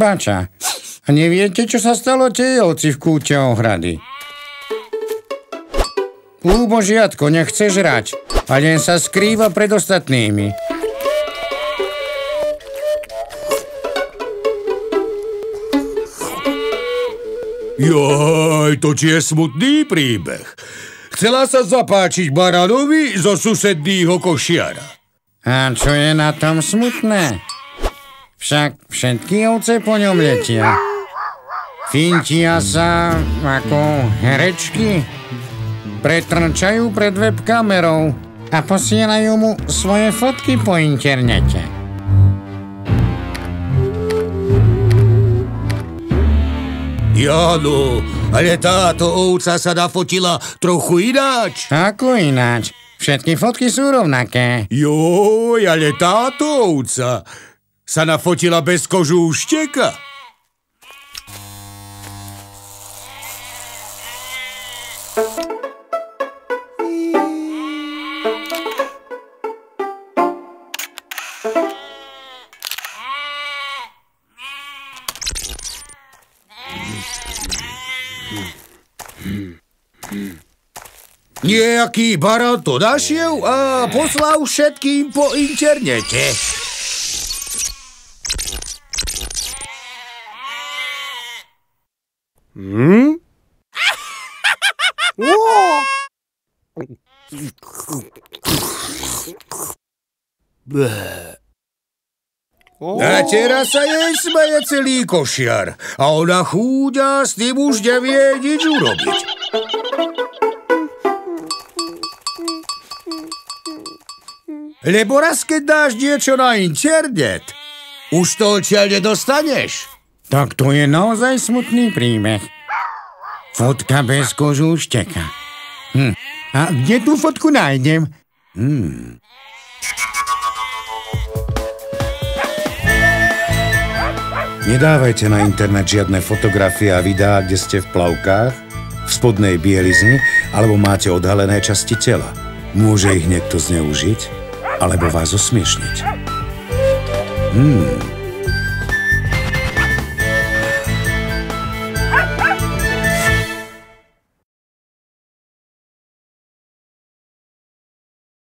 Bača, a neviete, čo sa stalo tej ovci v kúte ohrady? Úbožiatko nechce žrať a len sa skrýva pred ostatnými. Joj, to je smutný príbeh. Chcela sa zapáčiť baranovi zo susedného košiara. A čo je na tom smutné? Však všetky ovce po ňom letia. Fintia sa ako herečky. Pretrčajú pred webkamerou a posielajú mu svoje fotky po internete. Jano, ale táto ovca sa nafotila trochu ináč. Ako ináč? Všetky fotky sú rovnaké. Joj, ale táto ovca sa nafotila bez kožúšteka. Nejaký baran to našiel a poslal všetkým po internete. A teraz sa jej smeje celý košiar a ona chúďa s tým už nevie nič urobiť. Lebo raz, keď dáš niečo na internet, už to odtiaľ nedostaneš. Tak to je naozaj smutný príbeh. Fotka bez kožúšteka. A kde tú fotku nájdem? Nedávajte na internet žiadne fotografie a videá, kde ste v plavkách, v spodnej bielizni alebo máte odhalené časti tela. Môže ich niekto zneužiť alebo vás osmiešniť.